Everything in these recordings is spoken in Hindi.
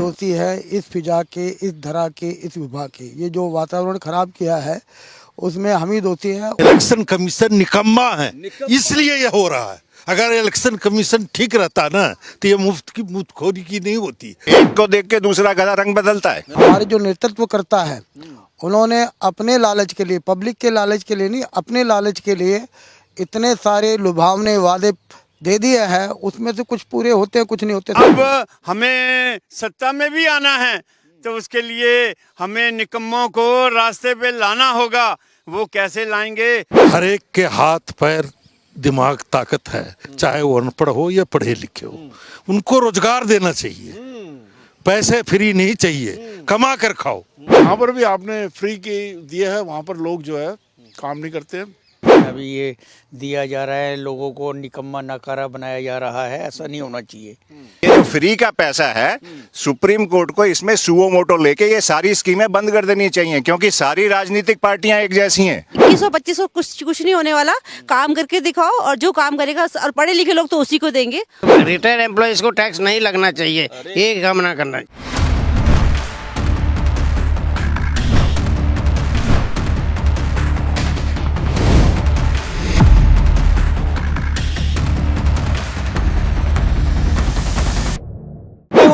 दोषी है इस फिजा के, इस धरा के, इस विभाग के। ये जो वातावरण खराब किया है उसमें हम ही दोषी हैं। इलेक्शन कमीशन निकम्मा है, इसलिए ये हो रहा है। अगर इलेक्शन कमीशन ठीक रहता ना तो ये मुफ्तखोरी की नहीं होती। एक को देख के दूसरा गधा रंग बदलता है। हमारे जो नेतृत्व करता है उन्होंने अपने लालच के लिए, पब्लिक के लालच के लिए नहीं, अपने लालच के लिए इतने सारे लुभावने वादे दे दिए हैं, उसमें से कुछ पूरे होते हैं, कुछ नहीं होते। अब हमें सत्ता में भी आना है तो उसके लिए हमें निकम्मों को रास्ते पे लाना होगा। वो कैसे लाएंगे? हर एक के हाथ पैर दिमाग ताकत है, चाहे वो अनपढ़ हो या पढ़े लिखे हो। उनको रोजगार देना चाहिए, पैसे फ्री नहीं चाहिए, कमा कर खाओ। यहाँ पर भी आपने फ्री की दिया है, वहाँ पर लोग जो है काम नहीं करते हैं। अभी ये दिया जा रहा है, लोगों को निकम्मा नकारा बनाया जा रहा है, ऐसा नहीं होना चाहिए। ये जो फ्री का पैसा है, सुप्रीम कोर्ट को इसमें सुओ मोटो लेके ये सारी स्कीमें बंद कर देनी चाहिए, क्योंकि सारी राजनीतिक पार्टियां एक जैसी हैं। 2100-2500 कुछ नहीं होने वाला। काम करके दिखाओ और जो काम करेगा, और पढ़े लिखे लोग तो उसी को देंगे। रिटायर्ड एम्प्लॉइज को टैक्स नहीं लगना चाहिए, ये काम ना करना।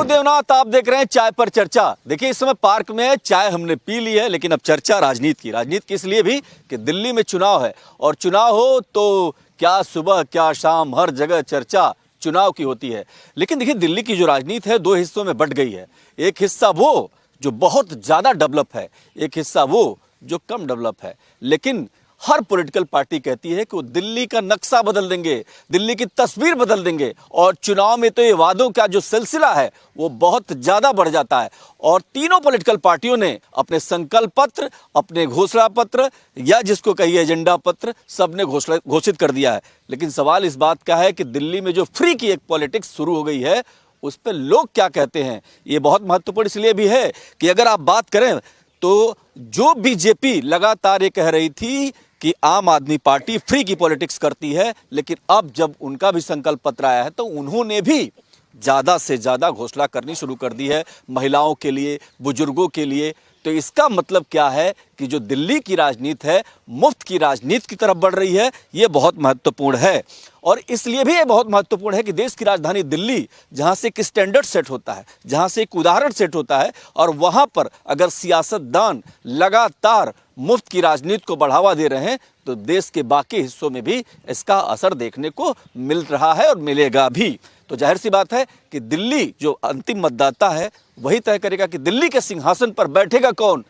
देवनाथ, आप देख रहे हैं चाय पर चर्चा। देखिए, इस समय पार्क में चाय हमने पी ली है, लेकिन अब चर्चा राजनीति की इसलिए भी कि दिल्ली में चुनाव है, और चुनाव हो तो क्या सुबह क्या शाम हर जगह चर्चा चुनाव की होती है। लेकिन देखिए, दिल्ली की जो राजनीति है दो हिस्सों में बंट गई है। एक हिस्सा वो जो बहुत ज्यादा डेवलप है, एक हिस्सा वो जो कम डेवलप है। लेकिन हर पॉलिटिकल पार्टी कहती है कि वो दिल्ली का नक्शा बदल देंगे, दिल्ली की तस्वीर बदल देंगे, और चुनाव में तो ये वादों का जो सिलसिला है वो बहुत ज्यादा बढ़ जाता है। और तीनों पॉलिटिकल पार्टियों ने अपने संकल्प पत्र, अपने घोषणा पत्र, या जिसको कहिए एजेंडा पत्र, सबने घोषित कर दिया है। लेकिन सवाल इस बात का है कि दिल्ली में जो फ्री की एक पॉलिटिक्स शुरू हो गई है, उस पर लोग क्या कहते हैं। ये बहुत महत्वपूर्ण इसलिए भी है कि अगर आप बात करें तो जो बीजेपी लगातार ये कह रही थी कि आम आदमी पार्टी फ्री की पॉलिटिक्स करती है, लेकिन अब जब उनका भी संकल्प पत्र आया है तो उन्होंने भी ज़्यादा से ज़्यादा घोषणा करनी शुरू कर दी है महिलाओं के लिए, बुजुर्गों के लिए। तो इसका मतलब क्या है कि जो दिल्ली की राजनीति है मुफ्त की राजनीति की तरफ बढ़ रही है। ये बहुत महत्वपूर्ण है, और इसलिए भी ये बहुत महत्वपूर्ण है कि देश की राजधानी दिल्ली, जहां से एक स्टैंडर्ड सेट होता है, जहां से एक उदाहरण सेट होता है, और वहां पर अगर सियासतदान लगातार मुफ्त की राजनीति को बढ़ावा दे रहे हैं तो देश के बाकी हिस्सों में भी इसका असर देखने को मिल रहा है और मिलेगा भी। तो जाहिर सी बात है कि दिल्ली जो अंतिम मतदाता है वही तय करेगा कि दिल्ली के सिंहासन पर बैठेगा कौन।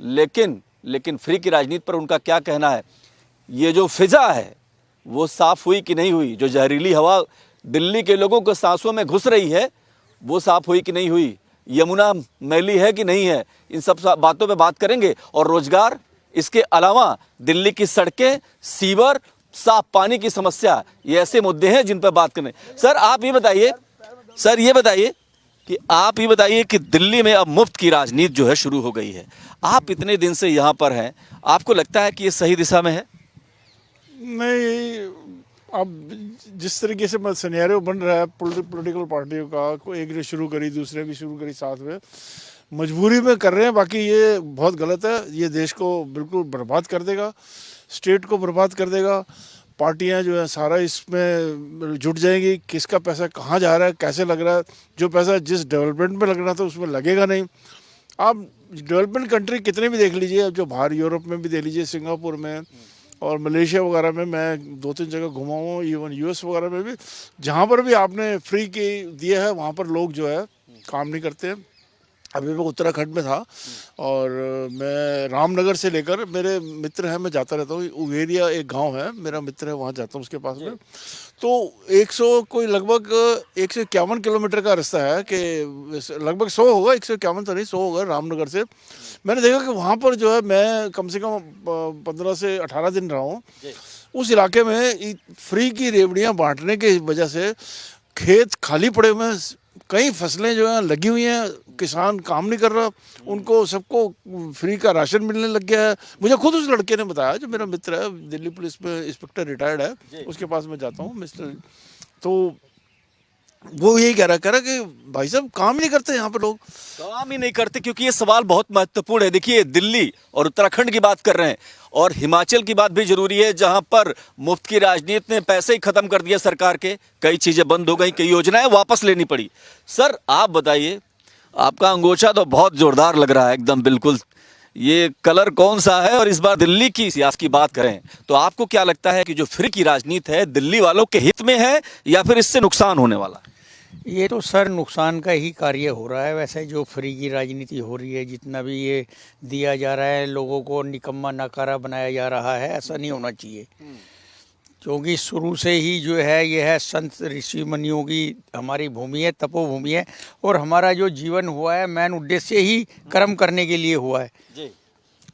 लेकिन फ्री की राजनीति पर उनका क्या कहना है। ये जो फिजा है वो साफ हुई कि नहीं हुई, जो जहरीली हवा दिल्ली के लोगों को सांसों में घुस रही है वो साफ हुई कि नहीं हुई, यमुना मैली है कि नहीं है, इन सब बातों पे बात करेंगे। और रोजगार, इसके अलावा दिल्ली की सड़कें, सीवर, साफ पानी की समस्या, ये ऐसे मुद्दे हैं जिन पर बात करें। सर आप ये बताइए, कि दिल्ली में अब मुफ्त की राजनीति जो है शुरू हो गई है। आप इतने दिन से यहाँ पर हैं, आपको लगता है कि ये सही दिशा में है? नहीं, अब जिस तरीके से सिनेरियो बन रहा है पॉलिटिकल पार्टियों का, कोई एक ने शुरू करी, दूसरे भी शुरू करी, साथ में मजबूरी में कर रहे हैं। बाकी ये बहुत गलत है, ये देश को बिल्कुल बर्बाद कर देगा, स्टेट को बर्बाद कर देगा। पार्टियां जो है सारा इसमें जुट जाएंगी, किसका पैसा कहाँ जा रहा है, कैसे लग रहा है। जो पैसा जिस डेवलपमेंट में लगना था उसमें लगेगा नहीं। आप डेवलपमेंट कंट्री कितने भी देख लीजिए, अब जो बाहर यूरोप में भी देख लीजिए, सिंगापुर में और मलेशिया वगैरह में, मैं 2-3 जगह घुमा हूँ, इवन यूएस वगैरह में भी, जहाँ पर भी आपने फ्री की दिया है वहाँ पर लोग जो है काम नहीं करते हैं। अभी मैं उत्तराखंड में था और मैं रामनगर से लेकर, मेरे मित्र हैं, मैं जाता रहता हूँ, उगेरिया एक गांव है, मेरा मित्र है, वहाँ जाता हूँ उसके पास में। तो 151 किलोमीटर का रास्ता है, कि लगभग 100 होगा, 151 तो नहीं, 100 होगा रामनगर से। मैंने देखा कि वहाँ पर जो है, मैं कम से कम 15 से 18 दिन रहा हूँ उस इलाके में। फ्री की रेवड़ियाँ बांटने की वजह से खेत खाली पड़े हुए हैं, कई फसलें जो हैं लगी हुई हैं, किसान काम नहीं कर रहा, उनको सबको फ्री का राशन मिलने लग गया है। मुझे खुद उस लड़के ने बताया, जो मेरा मित्र है, दिल्ली पुलिस में इंस्पेक्टर रिटायर्ड है, उसके पास मैं जाता हूँ मिस्टर। तो वो यही कह रहा कि भाई साहब काम ही नहीं करते यहाँ पे लोग। काम ही नहीं करते, क्योंकि ये सवाल बहुत महत्वपूर्ण है। देखिए, दिल्ली और उत्तराखंड की बात कर रहे हैं और हिमाचल की बात भी जरूरी है, जहां पर मुफ्त की राजनीति ने पैसे ही खत्म कर दिया सरकार के, कई चीजें बंद हो गई, कई योजनाएं वापस लेनी पड़ी। सर आप बताइए, आपका अंगोछा तो बहुत जोरदार लग रहा है एकदम, बिल्कुल ये कलर कौन सा है? और इस बार दिल्ली की सियासत की बात करें तो आपको क्या लगता है कि जो फ्री की राजनीति है दिल्ली वालों के हित में है या फिर इससे नुकसान होने वाला है? ये तो सर नुकसान का ही कार्य हो रहा है। वैसे जो फ्री की राजनीति हो रही है, जितना भी ये दिया जा रहा है, लोगों को निकम्मा नकारा बनाया जा रहा है, ऐसा नहीं होना चाहिए। क्योंकि शुरू से ही जो है ये है संत ऋषि मुनियों की हमारी भूमि है, तपोभूमि है, और हमारा जो जीवन हुआ है मेन उद्देश्य ही कर्म करने के लिए हुआ है जी,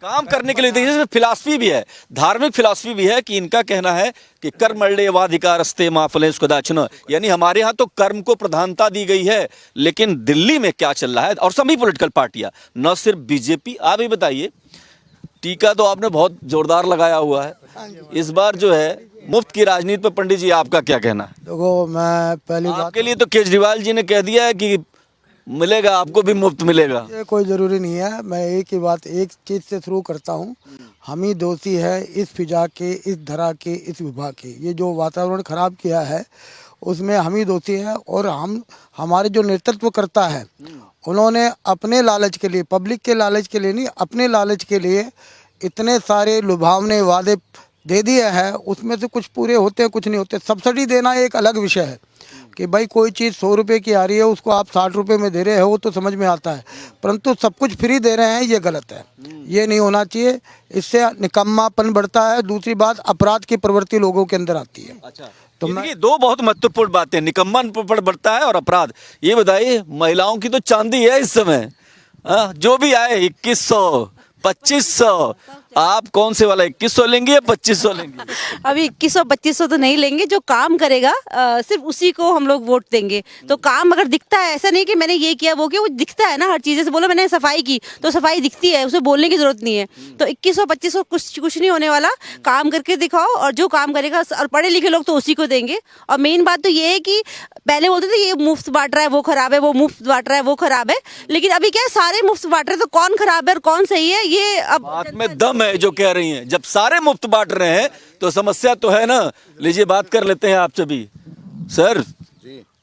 काम करने के लिए। देखिए, इसमें फिलॉसफी भी है, धार्मिक फिलॉसफी भी है कि इनका कहना है कि कर्मण्येवाधिकारस्ते मा फलेषु कदाचन, यानी हमारे यहाँ तो कर्म को प्रधानता दी गई है। लेकिन दिल्ली में क्या चल रहा है, और सभी पॉलिटिकल पार्टियां, न सिर्फ बीजेपी। आप ही बताइए, टीका तो आपने बहुत जोरदार लगाया हुआ है, इस बार जो है मुफ्त की राजनीति पर पंडित जी आपका क्या कहना है? देखो, मैं पहली बात आपके लिए तो केजरीवाल जी ने कह दिया है कि मिलेगा, आपको भी मुफ्त मिलेगा। ये कोई ज़रूरी नहीं है। मैं एक ही बात, एक चीज़ से शुरू करता हूँ। हम ही दोषी है इस फिजा के, इस धरा के, इस विभाग के। ये जो वातावरण खराब किया है उसमें हम ही दोषी हैं। और हमारे जो नेतृत्व करता है, उन्होंने अपने लालच के लिए, पब्लिक के लालच के लिए नहीं, अपने लालच के लिए इतने सारे लुभावने वादे दे दिए हैं। उसमें से कुछ पूरे होते हैं, कुछ नहीं होते। सब्सिडी देना एक अलग विषय है कि भाई कोई चीज़ 100 रुपये की आ रही है, उसको आप 60 रुपये में दे रहे हो, वो तो समझ में आता है। परंतु सब कुछ फ्री दे रहे हैं, ये गलत है, ये नहीं होना चाहिए। इससे निकम्मापन बढ़ता है। दूसरी बात, अपराध की प्रवृत्ति लोगों के अंदर आती है। अच्छा, तो देखिए, दो बहुत महत्वपूर्ण बातें, निकम्मापन बढ़ता है और अपराध। ये बताइए, महिलाओं की तो चांदी है इस समय, जो भी आए 2100 2500, आप कौन से वाला 2100 लेंगे या 2500 लेंगे? अभी 2100-2500 तो नहीं लेंगे। जो काम करेगा सिर्फ उसी को हम लोग वोट देंगे। तो काम अगर दिखता है, ऐसा नहीं कि मैंने ये किया वो किया, वो दिखता है ना हर चीज़। जैसे बोलो मैंने सफाई की तो सफाई दिखती है, उसे बोलने की जरूरत नहीं है। तो 2100-2500 कुछ नहीं होने वाला। काम करके दिखाओ, और जो काम करेगा, और पढ़े लिखे लोग तो उसी को देंगे। और मेन बात तो ये है कि पहले बोलते थे ये मुफ्त बांट रहा है वो खराब है, वो मुफ्त बांट रहा है वो खराब है। लेकिन अभी क्या है, सारे मुफ्त बांट रहे हैं, तो कौन खराब है और कौन सही है, ये अब बात में दम है जो कह रही हैं। जब सारे मुफ्त बांट रहे हैं तो समस्या तो है ना। लीजिए, बात कर लेते हैं आपसे भी। सर,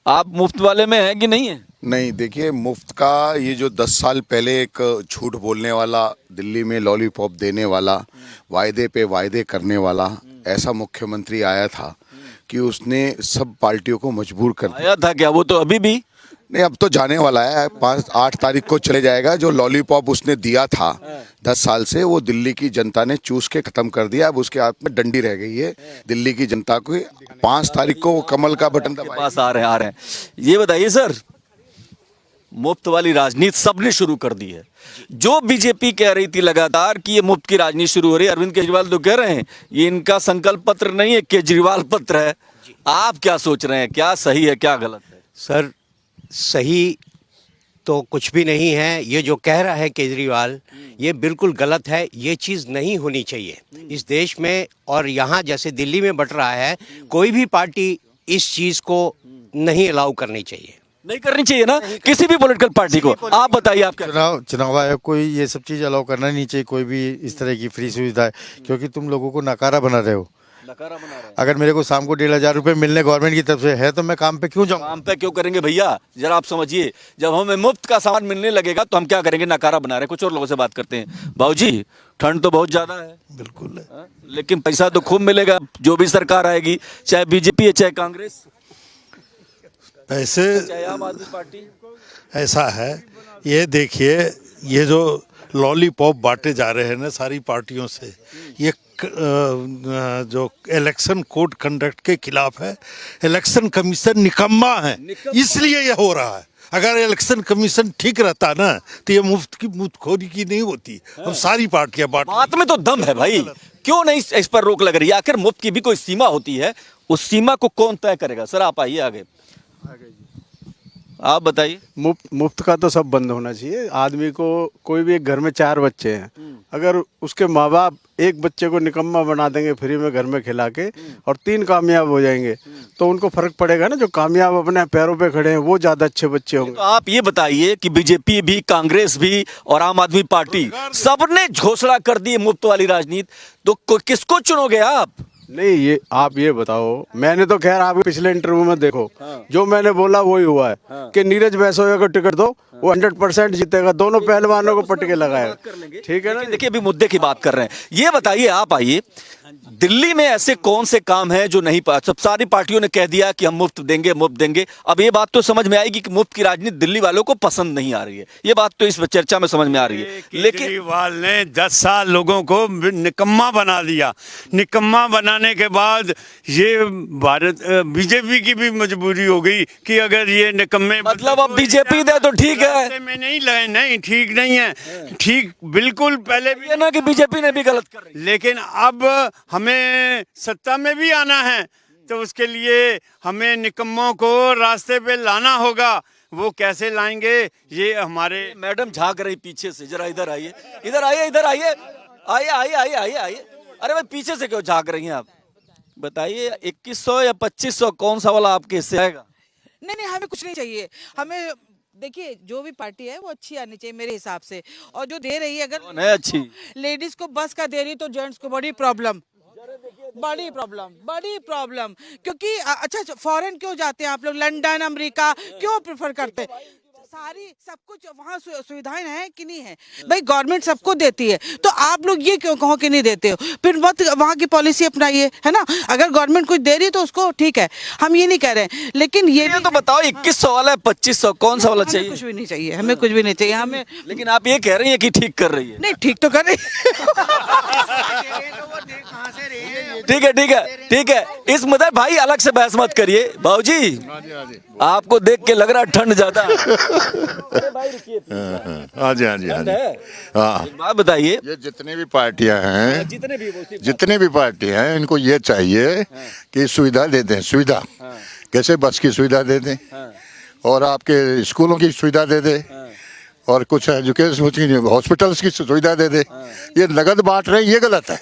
आप मुफ्त वाले में हैं कि नहीं है? नहीं, देखिए, मुफ्त का ये जो 10 साल पहले एक झूठ बोलने वाला, दिल्ली में लॉलीपॉप देने वाला, वायदे पे वायदे करने वाला ऐसा मुख्यमंत्री आया था कि उसने सब पार्टियों को मजबूर कर दिया। आया था क्या? वो तो अभी भी नहीं, अब तो जाने वाला है, 8 तारीख को चले जाएगा। जो लॉलीपॉप उसने दिया था 10 साल से, वो दिल्ली की जनता ने चूस के खत्म कर दिया। अब उसके हाथ में डंडी रह गई है दिल्ली की जनता को। 5 तारीख को वो कमल का बटन दबाएगा। पास आ रहे हैं। ये बताइए सर, मुफ्त वाली राजनीति सबने शुरू कर दी है। जो बीजेपी कह रही थी लगातार कि ये मुफ्त की राजनीति शुरू हो रही है, अरविंद केजरीवाल तो कह रहे हैं ये इनका संकल्प पत्र नहीं है, केजरीवाल पत्र है। आप क्या सोच रहे हैं, क्या सही है क्या गलत है? सर, सही तो कुछ भी नहीं है। ये जो कह रहा है केजरीवाल, ये बिल्कुल गलत है। ये चीज़ नहीं होनी चाहिए इस देश में। और यहाँ जैसे दिल्ली में बट रहा है, कोई भी पार्टी इस चीज़ को नहीं अलाउ करनी चाहिए। नहीं करनी चाहिए ना किसी भी पॉलिटिकल पार्टी को। आप बताइए, आप क्या? चुनाव आयोग को ये सब चीज़ अलाउ करना नहीं चाहिए, कोई भी इस तरह की फ्री सुविधा है। क्योंकि तुम लोगों को नकारा बना रहे हो। अगर मेरे को शाम को 1500 रुपये मिलने गवर्नमेंट की तरफ से है तो मैं काम पे क्यों जाऊँ? काम पे क्यों करेंगे भैया, जरा आप समझिए। जब हमें मुफ्त का सामान मिलने लगेगा तो हम क्या करेंगे? नकारा बना रहे। कुछ और लोगों से बात करते हैं। बाबूजी, ठंड तो बहुत ज्यादा है। बिल्कुल, लेकिन पैसा तो खूब मिलेगा जो भी सरकार आएगी, चाहे बीजेपी है चाहे कांग्रेस, पैसे चाहे आम आदमी पार्टी। ऐसा है, ये देखिए, ये जो लॉलीपॉप बांटे जा रहे हैं ना सारी पार्टियों से, ये जो इलेक्शन कोड कंडक्ट के खिलाफ है। इलेक्शन कमीशन निकम्मा है, इसलिए ये हो रहा है। अगर इलेक्शन कमीशन ठीक रहता ना तो ये मुफ्तखोरी की नहीं होती। अब सारी पार्टियां बात में तो दम है भाई, क्यों नहीं इस पर रोक लग रही है? आखिर मुफ्त की भी कोई सीमा होती है, उस सीमा को कौन तय करेगा? सर आप आइए आगे। आप बताइए। मुफ्त का तो सब बंद होना चाहिए। आदमी को, कोई भी एक घर में 4 बच्चे हैं, अगर उसके माँ बाप एक बच्चे को निकम्मा बना देंगे फ्री में घर में खिला के और 3 कामयाब हो जाएंगे तो उनको फर्क पड़ेगा ना। जो कामयाब अपने पैरों पे खड़े हैं वो ज्यादा अच्छे बच्चे होंगे। तो आप ये बताइए कि बीजेपी भी, कांग्रेस भी और आम आदमी पार्टी सबने घोषणा कर दी मुफ्त वाली राजनीति, तो किसको चुनोगे आप? नहीं, ये आप ये बताओ, मैंने तो खैर आप पिछले इंटरव्यू में देखो, जो मैंने बोला वही हुआ है कि नीरज वैसोया को टिकट दो, वो 100% जीतेगा। दोनों पहलवानों को पटके लगाए, ठीक है ना। देखिए अभी मुद्दे की बात कर रहे हैं। ये बताइए, आप आइए, दिल्ली में ऐसे कौन से काम हैं जो नहीं, सब सारी पार्टियों ने कह दिया कि हम मुफ्त देंगे, मुफ्त देंगे। अब ये बात तो समझ में आएगी कि मुफ्त की राजनीति दिल्ली वालों को पसंद नहीं आ रही है। ये बात तो इस चर्चा में समझ में आ रही है। लेकिन केजरीवाल ने 10 साल लोगों को निकम्मा बना दिया। निकम्मा बनाने के बाद ये भारत बीजेपी की भी मजबूरी हो गई कि अगर ये निकम्मे, मतलब अब बीजेपी दे तो ठीक है, में नहीं लगे, नहीं ठीक नहीं है, ठीक बिल्कुल पहले भी ना कि बीजेपी ने भी गलत कर रही, लेकिन अब हमें सत्ता में भी आना है तो उसके लिए हमें निकम्मों को रास्ते पे लाना होगा। वो कैसे लाएंगे ये हमारे। मैडम झांक रही पीछे से, जरा इधर आइए, इधर आइए, इधर आइए, आइए आइए आइए आइए आइए। अरे भाई पीछे से क्यों झांक रही हैं आप? बताइए 2100 या 2500 कौन सा वाला आपके हिस्से आएगा? नहीं, हमें कुछ नहीं चाहिए। हमें देखिए, जो भी पार्टी है वो अच्छी आनी चाहिए मेरे हिसाब से। और जो दे रही है, अगर है अच्छी, लेडीज को बस का दे रही तो जेंट्स को बड़ी प्रॉब्लम, बड़ी प्रॉब्लम। क्योंकि अच्छा, फॉरेन क्यों जाते हैं आप लोग? लंदन, अमेरिका क्यों प्रेफर करते हैं? सारी सब कुछ वहाँ सुविधाएं हैं कि नहीं है? भाई गवर्नमेंट सबको देती है, तो आप लोग ये क्यों कहो कि नहीं देते हो? फिर मत वहाँ की पॉलिसी अपनाइए, है ना। अगर गवर्नमेंट कुछ दे रही है तो उसको ठीक है, हम ये नहीं कह रहे हैं, लेकिन ये तो बताओ 2100 वाला है, 2500 कौन सा वाला चाहिए? कुछ भी नहीं चाहिए, हमें कुछ भी नहीं चाहिए हमें। लेकिन आप ये कह रही हैं कि ठीक कर रही है। नहीं, ठीक तो कर रही ठीक है, ठीक है, ठीक है। इस मुद्दे भाई अलग से बहस मत करिए। बाबूजी, आपको देख के लग रहा है ठंड ज्यादा। हाँ जी, हाँ जी, हाँ जी। हाँ, एक बात बताइए, ये जितने भी पार्टियां हैं, जितने भी पार्टियां हैं, इनको ये चाहिए कि सुविधा दे दें। सुविधा कैसे? बस की सुविधा दे दें और आपके स्कूलों की सुविधा दे दें और कुछ एजुकेशन हॉस्पिटल्स की सुविधा दे दे। ये नगद बांट रहे हैं, ये गलत है,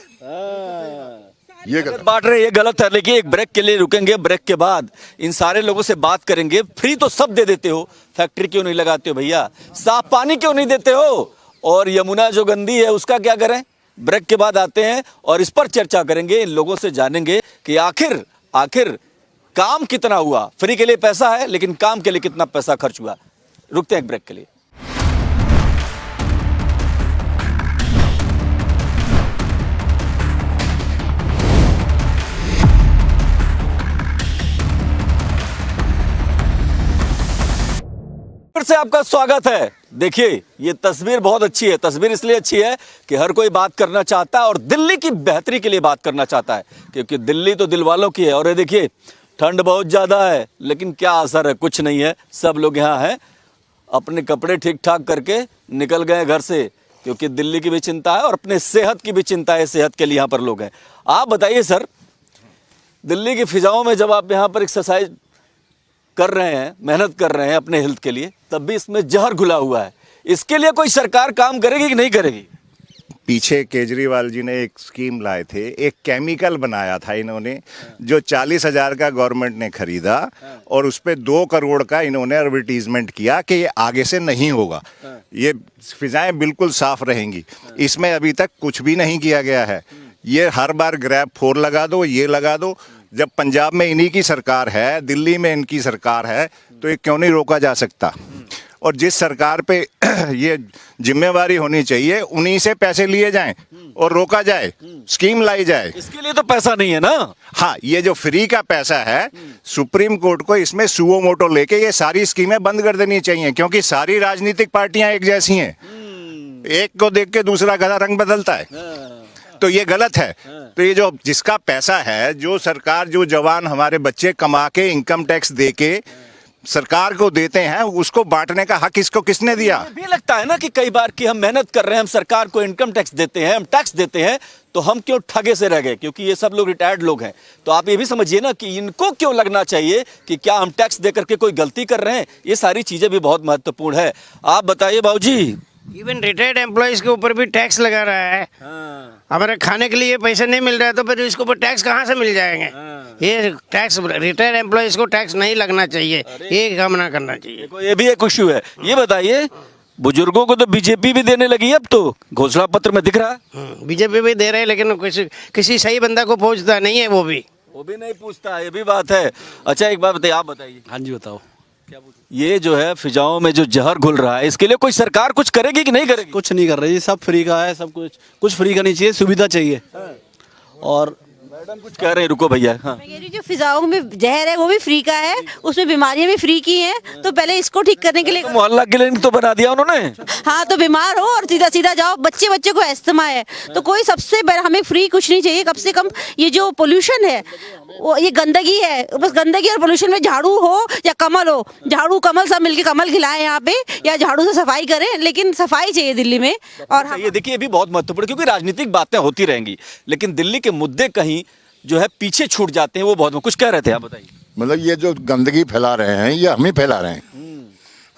ये गलत बांट रहे हैं, ये गलत है। लेकिन एक ब्रेक के लिए रुकेंगे, ब्रेक के बाद इन सारे लोगों से बात करेंगे। फ्री तो सब दे देते हो, फैक्ट्री क्यों नहीं लगाते हो भैया? साफ पानी क्यों नहीं देते हो? और यमुना जो गंदी है उसका क्या करें? ब्रेक के बाद आते हैं और इस पर चर्चा करेंगे। इन लोगों से जानेंगे कि आखिर काम कितना हुआ। फ्री के लिए पैसा है, लेकिन काम के लिए कितना पैसा खर्च हुआ। रुकते हैं एक ब्रेक के लिए। फिर से आपका स्वागत है। देखिए, ये तस्वीर बहुत अच्छी है। तस्वीर इसलिए अच्छी है कि हर कोई बात करना चाहता है और दिल्ली की बेहतरी के लिए बात करना चाहता है, क्योंकि दिल्ली तो दिल वालों की है। और ये देखिए, ठंड बहुत ज़्यादा है, लेकिन क्या असर है? कुछ नहीं है। सब लोग यहाँ हैं, अपने कपड़े ठीक ठाक करके निकल गए घर से, क्योंकि दिल्ली की भी चिंता है और अपने सेहत की भी चिंता है। सेहत के लिए यहाँ पर लोग हैं। आप बताइए सर, दिल्ली की फिजाओं में जब आप यहाँ पर एक्सरसाइज कर रहे हैं, मेहनत कर रहे हैं अपने हेल्थ के लिए, तब भी इसमें जहर घुला हुआ है। इसके लिए कोई सरकार काम करेगी कि नहीं करेगी? पीछे केजरीवाल जी ने एक स्कीम लाए थे, एक केमिकल बनाया था इन्होंने, जो 40,000 का गवर्नमेंट ने खरीदा और उस पर 2 करोड़ का इन्होंने एडवर्टीजमेंट किया कि ये आगे से नहीं होगा, ये फिजाएं बिल्कुल साफ रहेंगी। इसमें अभी तक कुछ भी नहीं किया गया है। ये हर बार ग्रैब 4 लगा दो, ये लगा दो। जब पंजाब में इन्हीं की सरकार है, दिल्ली में इनकी सरकार है, तो ये क्यों नहीं रोका जा सकता? और जिस सरकार पे ये जिम्मेवारी होनी चाहिए, उन्हीं से पैसे लिए जाएं और रोका जाए, स्कीम लाई जाए। इसके लिए तो पैसा नहीं है ना। हाँ, ये जो फ्री का पैसा है, सुप्रीम कोर्ट को इसमें सुओ मोटो लेके ये सारी स्कीमें बंद कर देनी चाहिए, क्योंकि सारी राजनीतिक पार्टियां एक जैसी हैं। एक को देख के दूसरा गधा रंग बदलता है, तो ये गलत है। तो ये जो जिसका पैसा है, जो सरकार, जो जवान हमारे बच्चे कमा के इनकम टैक्स दे के सरकार को देते हैं उसको बांटने का हक इसको किसने दिया? ये भी लगता है ना कि कई बार कि हम मेहनत कर रहे हैं, हम सरकार को इनकम टैक्स देते हैं, हम टैक्स देते हैं, तो हम क्यों ठगे से रह गए? क्योंकि ये सब लोग रिटायर्ड लोग हैं। तो आप ये भी समझिए ना कि इनको क्यों लगना चाहिए कि क्या हम टैक्स दे करके कोई गलती कर रहे हैं। ये सारी चीजें भी बहुत महत्वपूर्ण है। आप बताइए बाबूजी। इवन रिटायर्ड एम्प्लॉयज के ऊपर भी टैक्स लगा रहा है। हमारे खाने के लिए पैसे नहीं मिल रहा है तो फिर इसके ऊपर टैक्स कहाँ से मिल जाएंगे? ये टैक्स रिटायर्ड एम्प्लॉयज को टैक्स नहीं लगना चाहिए, ये काम ना करना चाहिए। देखो ये भी एक इश्यू है। ये बताइए, बुजुर्गों को तो बीजेपी भी देने लगी है, अब तो घोषणा पत्र में दिख रहा है। बीजेपी भी दे रहे हैं, लेकिन किसी सही बंदा को पहुंचता नहीं है, वो भी नहीं पूछता, ये भी बात है। अच्छा एक बात बताइए, आप बताइए। हाँ जी बताओ। ये जो है फिजाओं में जो जहर घुल रहा है, इसके लिए कोई सरकार कुछ करेगी कि नहीं करेगी? कुछ नहीं कर रही, सब फ्री का है, सब कुछ फ्री का नहीं चाहिए, सुविधा चाहिए। और मैडम कुछ कह रहे हैं, रुको भैया। हाँ। मैं कह रही हूँ जो फिजाओं में जहर है वो भी फ्री का है, उसमें बीमारियां भी फ्री की हैं, तो पहले इसको ठीक करने के लिए तो मोहल्ला क्लिनिक तो बना दिया उन्होंने। हाँ, तो बीमार हो और सीधा सीधा जाओ। बच्चे को अस्थमा है तो कोई सबसे बड़ा, हमें फ्री कुछ नहीं चाहिए। कम से कम ये जो पोल्यूशन है, वो ये गंदगी है, बस गंदगी और पोल्यूशन में झाड़ू हो या कमल हो, झाड़ू कमल सब मिलके कमल खिलाएं यहाँ पे, या झाड़ू से सफाई करें, लेकिन सफाई चाहिए दिल्ली में। और ये देखिए, ये भी बहुत महत्वपूर्ण, क्योंकि राजनीतिक बातें होती रहेंगी, लेकिन दिल्ली के मुद्दे कहीं जो है पीछे छूट जाते हैं। वो बहुत कुछ कह रहे थे, आप बताइए। मतलब ये जो गंदगी फैला रहे हैं ये हम ही फैला रहे हैं।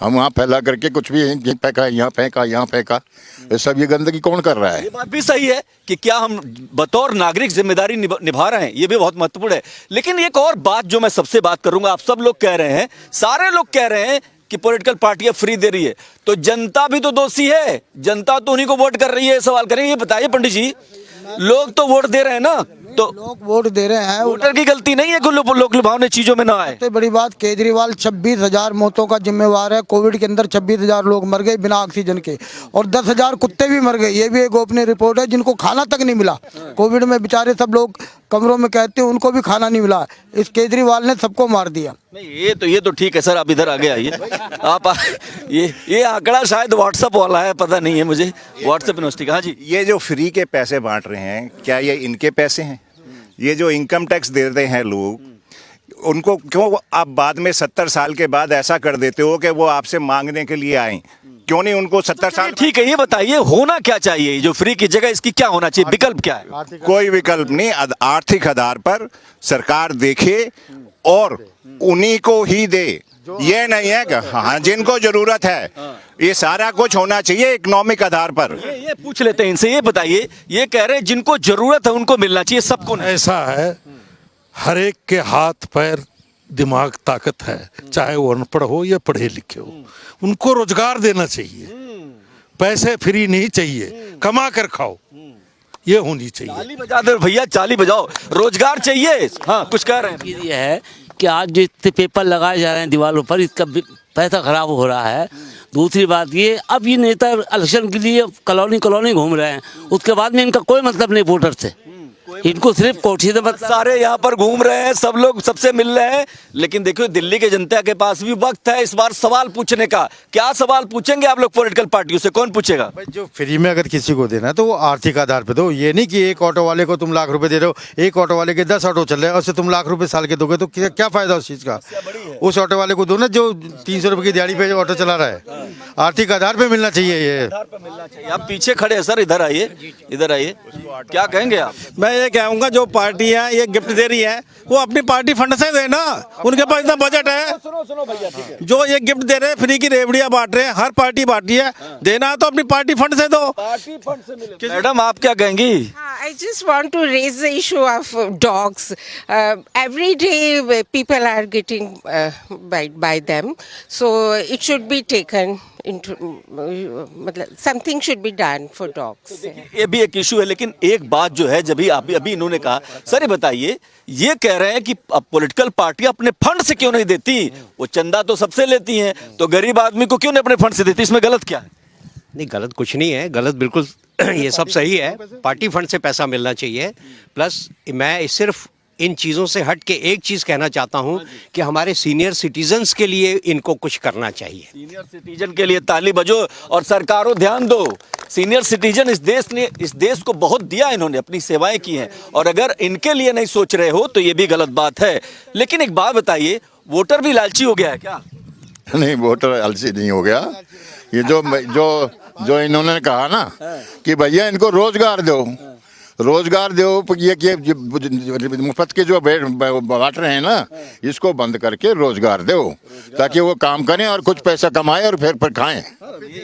हम वहाँ फैला करके कुछ भी फेंका, यहाँ फेंका, यहाँ फेंका, ये सब ये गंदगी कौन कर रहा है? ये बात भी सही है कि क्या हम बतौर नागरिक जिम्मेदारी निभा रहे हैं, ये भी बहुत महत्वपूर्ण है। लेकिन एक और बात जो मैं सबसे बात करूंगा, आप सब लोग कह रहे हैं, सारे लोग कह रहे हैं कि पॉलिटिकल पार्टियां फ्री दे रही है, तो जनता भी तो दोषी है। जनता तो उन्हीं को वोट कर रही है। सवाल करेंगे, ये बताइए पंडित जी, लोग तो वोट दे रहे हैं ना, तो लोग वोट दे रहे हैं, वोटर की गलती नहीं है कि लोग लुभावने चीजों में ना आए। सबसे बड़ी बात, केजरीवाल 26,000 मौतों का जिम्मेवार है। कोविड के अंदर 26,000 लोग मर गए बिना ऑक्सीजन के, और 10,000 कुत्ते भी मर गए। ये भी एक गोपनीय रिपोर्ट है, जिनको खाना तक नहीं मिला। कोविड में बेचारे सब लोग कमरों में कहते हैं, उनको भी खाना नहीं मिला। इस केजरीवाल ने सबको मार दिया। नहीं, ये तो ठीक है सर, आप इधर आगे आइए। आप ये आंकड़ा शायद व्हाट्सएप वाला है, पता नहीं है मुझे, व्हाट्सएप यूनिवर्सिटी का। हाँ जी, ये जो फ्री के पैसे बांट रहे हैं, क्या ये इनके पैसे हैं? ये जो इनकम टैक्स दे रहे हैं लोग, उनको क्यों आप बाद में 70 साल के बाद ऐसा कर देते हो कि वो आपसे मांगने के लिए आए? क्यों नहीं उनको 70 साल? ठीक है, ये बताइए होना क्या चाहिए? जो फ्री की जगह इसकी क्या होना चाहिए? विकल्प क्या है? कोई विकल्प नहीं। आर्थिक आधार पर सरकार देखे और उन्हीं को ही दे। ये नहीं है कि हाँ जिनको जरूरत है, ये सारा कुछ होना चाहिए इकोनॉमिक आधार पर। ये पूछ लेते हैं इनसे, ये बताइए, ये कह रहे हैं जिनको जरूरत है उनको मिलना चाहिए, सबको नहीं। ऐसा है, हर एक के हाथ पैर दिमाग ताकत है, चाहे वो अनपढ़ हो या पढ़े लिखे हो, उनको रोजगार देना चाहिए। पैसे फ्री नहीं चाहिए, कमा कर खाओ, ये होनी चाहिए। ताली बजा दो भैया, ताली बजाओ, रोजगार चाहिए। हाँ, कुछ कह रहे हैं। ये है कि आज जो इतने पेपर लगाए जा रहे हैं दीवारों पर, इसका पैसा खराब हो रहा है। दूसरी बात ये, अब ये नेता इलेक्शन के लिए कॉलोनी घूम रहे हैं, उसके बाद में इनका कोई मतलब नहीं वोटर से, इनको सिर्फ कोठी से मतलब। सारे यहाँ पर घूम रहे हैं, सब लोग सबसे मिल रहे हैं, लेकिन देखो दिल्ली के जनता के पास भी वक्त है इस बार सवाल पूछने का। क्या सवाल पूछेंगे आप लोग पॉलिटिकल पार्टियों से? कौन पूछेगा? भाई जो फ्री में अगर किसी को देना है तो वो आर्थिक आधार पे दो। ये नहीं कि एक ऑटो वाले को तुम लाख रुपए दे रहे हो, एक ऑटो वाले के 10 ऑटो चल रहे हैं, उससे तुम लाख रुपए साल के दोगे तो क्या फायदा उस चीज का? उस ऑटो वाले को दो ना जो 300 रुपए की दिहाड़ी पे ऑटो चला रहा है। आर्थिक आधार पे मिलना चाहिए ये। आप पीछे खड़े हैं सर, इधर आइए, इधर आइए, क्या कहेंगे आप? मैं ये कहूँगा जो पार्टी है ये गिफ्ट दे रही है, वो अपनी पार्टी फंड से देना, उनके पास इतना बजट है। सुनो भैया, ठीक है। जो ये गिफ्ट दे रहे हैं, फ्री की रेवड़ियां बांट रहे हैं, हर पार्टी बांटी है, देना तो अपनी पार्टी फंड से दो। पार्टी फंड से मिले। मैडम आप क्या कहेंगी? I just want to raise the issue of dogs. Every day people are getting bite by them, so it should be taken into, मतलब something should be done for dogs. ये भी एक इशू है, लेकिन एक बात जो है, जब अभी इन्होंने कहा, सर ये बताइए, ये कह रहे हैं कि अब पॉलिटिकल पार्टियां अपने फंड से क्यों नहीं देती? वो चंदा तो सबसे लेती हैं, तो गरीब आदमी को क्यों नहीं अपने फंड से देती? इसमें गलत क्या है? नहीं, गलत कुछ नहीं है, गलत बिल्कुल ये सब सही है। पार्टी फंड से पैसा मिलना चाहिए। प्लस मैं सिर्फ इन चीज़ों से हट के एक चीज़ कहना चाहता हूं कि हमारे सीनियर सिटीजन्स के लिए इनको कुछ करना चाहिए। सीनियर सिटीजन के लिए ताली बजो, और सरकारों ध्यान दो। सीनियर सिटीजन इस देश को बहुत दिया, इन्होंने अपनी सेवाएं की हैं, और अगर इनके लिए नहीं सोच रहे हो तो ये भी गलत बात है। लेकिन एक बात बताइए, वोटर भी लालची हो गया है क्या? नहीं वोटर आलसी नहीं हो गया। ये जो इन्होंने कहा ना कि भैया इनको रोजगार दो, रोजगार दो, ये मुफ्त के जो बांट रहे हैं ना, इसको बंद करके रोजगार दो ताकि वो काम करें और कुछ पैसा कमाएं और फिर खाएं।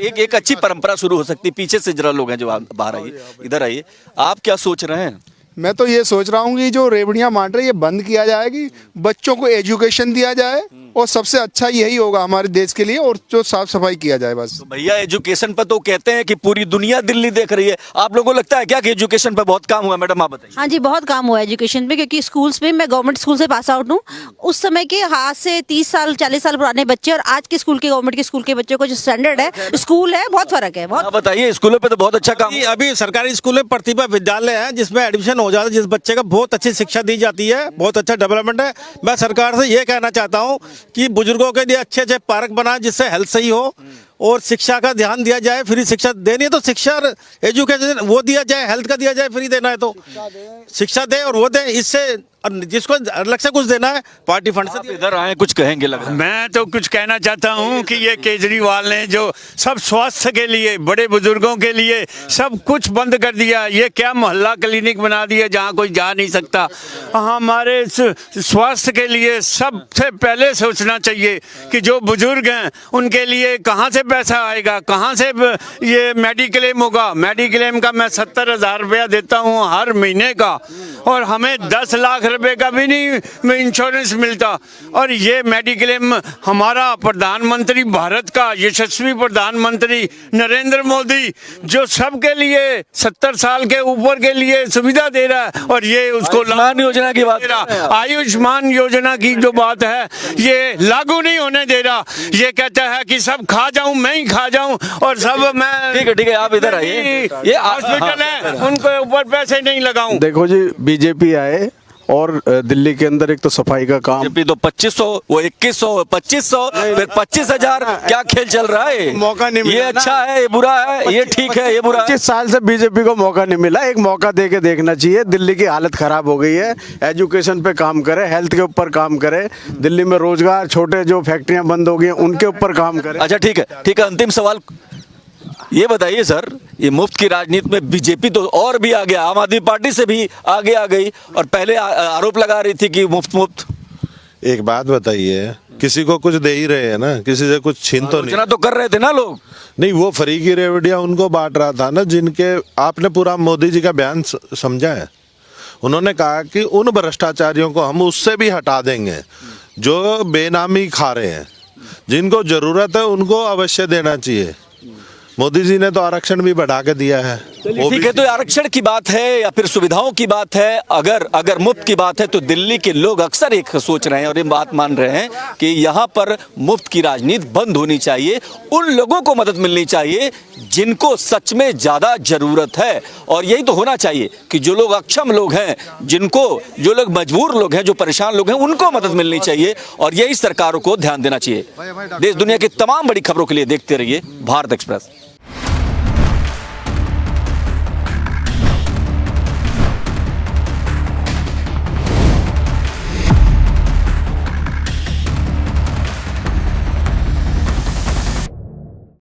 एक अच्छी परंपरा शुरू हो सकती है। पीछे से जरा लोग हैं जो बाहर आइए, इधर आइए, आप क्या सोच रहे हैं? मैं तो ये सोच रहा हूँ कि जो रेवड़ियाँ बांट रहे ये बंद किया जाएगी, बच्चों को एजुकेशन दिया जाए और सबसे अच्छा यही होगा हमारे देश के लिए, और जो साफ सफाई किया जाए बस। तो भैया एजुकेशन पर तो कहते हैं कि पूरी दुनिया दिल्ली देख रही है, आप लोगों को लगता है क्या कि एजुकेशन पर बहुत काम हुआ? मैडम आप बताइए। हाँ जी, बहुत काम हुआ है एजुकेशन पे, क्योंकि स्कूल्स में, मैं गवर्नमेंट स्कूल से पास आउट हूँ, उस समय के आज से 30 साल 40 साल पुराने बच्चे और आज के स्कूल के, गवर्नमेंट के स्कूल के बच्चों को जो स्टैंडर्ड है स्कूल है, बहुत फर्क है। बहुत बताइए, स्कूलों पे तो बहुत अच्छा काम। अभी सरकारी स्कूल में प्रतिभा विद्यालय है जिसमें एडमिशन हो जाता है, जिस बच्चे का बहुत अच्छी शिक्षा दी जाती है, बहुत अच्छा डेवलपमेंट है। मैं सरकार से ये कहना चाहता हूँ कि बुजुर्गों के लिए अच्छे अच्छे पार्क बनाए जिससे हेल्थ सही हो और शिक्षा का ध्यान दिया जाए। फ्री शिक्षा देनी है तो शिक्षा, एजुकेशन वो दिया जाए, हेल्थ का दिया जाए, फ्री देना है तो शिक्षा दे और वो दे, इससे जिसको अलग से कुछ देना है पार्टी फंड से। इधर आए, कुछ कहेंगे लगा? मैं तो कुछ कहना चाहता हूं कि ये केजरीवाल ने जो सब स्वास्थ्य के लिए, बड़े बुजुर्गों के लिए सब कुछ बंद कर दिया। ये क्या मोहल्ला क्लिनिक बना दिया जहां कोई जा नहीं सकता। हमारे स्वास्थ्य के लिए सबसे पहले सोचना चाहिए कि जो बुजुर्ग हैं उनके लिए कहां से पैसा आएगा, कहां से ये मेडिक्लेम होगा। मेडिक्लेम का मैं 70,000 रुपया देता हूं हर महीने का, और हमें 10 लाख रुपए का भी नहीं इंश्योरेंस मिलता। और ये मेडिक्लेम हमारा प्रधानमंत्री भारत का यशस्वी प्रधानमंत्री नरेंद्र मोदी जो सबके लिए 70 साल के ऊपर के लिए सुविधा दे रहा है, और ये उसको आयुष्मान योजना की बात, आयुष्मान योजना की जो बात है ये लागू नहीं होने दे रहा। ये कहता है कि सब खा जाऊं, मैं ही खा जाऊं और सब मैं। ठीक है, आप इधर आइए। ये हॉस्पिटल है, उनके ऊपर पैसे नहीं लगाऊं। देखो जी, बीजेपी आए और दिल्ली के अंदर एक तो सफाई का काम, बीजेपी तो 2500, वो 2100, 2500, फिर 25,000, क्या खेल चल रहा है? मौका नहीं मिला। ये अच्छा है, ये बुरा है, ये ठीक है, ये बुरा है। 25 साल से बीजेपी को मौका नहीं मिला, एक मौका दे के देखना चाहिए। दिल्ली की हालत खराब हो गई है, एजुकेशन पे काम करे, हेल्थ के ऊपर काम करे, दिल्ली में रोजगार, छोटे जो फैक्ट्रियां बंद हो गई उनके ऊपर काम करे। अच्छा ठीक है, अंतिम सवाल ये बताइए सर, ये मुफ्त की राजनीति में बीजेपी तो और भी आ गया, आम आदमी पार्टी से भी आगे आ गई, और पहले आरोप लगा रही थी कि मुफ्त। एक बात बताइए, किसी को कुछ दे ही रहे हैं ना, किसी से कुछ छीन तो नहीं। तो कर रहे थे ना लोग। नहीं, वो फ्री की रेवड़ियां उनको बांट रहा था ना, जिनके आपने पूरा मोदी जी का बयान समझा है। उन्होंने कहा कि उन भ्रष्टाचारियों को हम उससे भी हटा देंगे जो बेनामी खा रहे हैं, जिनको जरूरत है उनको अवश्य देना चाहिए। मोदी जी ने तो आरक्षण भी बढ़ा के दिया है। ठीक है, तो आरक्षण की बात है या फिर सुविधाओं की बात है, अगर मुफ्त की बात है तो दिल्ली के लोग अक्सर एक सोच रहे हैं और ये बात मान रहे हैं कि यहाँ पर मुफ्त की राजनीति बंद होनी चाहिए। उन लोगों को मदद मिलनी चाहिए जिनको सच में ज्यादा जरूरत है, और यही तो होना चाहिए कि जो लोग अक्षम लोग हैं, जो लोग मजबूर लोग हैं, जो परेशान लोग हैं, उनको मदद मिलनी चाहिए, और यही सरकारों को ध्यान देना चाहिए। देश दुनिया की तमाम बड़ी खबरों के लिए देखते रहिए भारत एक्सप्रेस।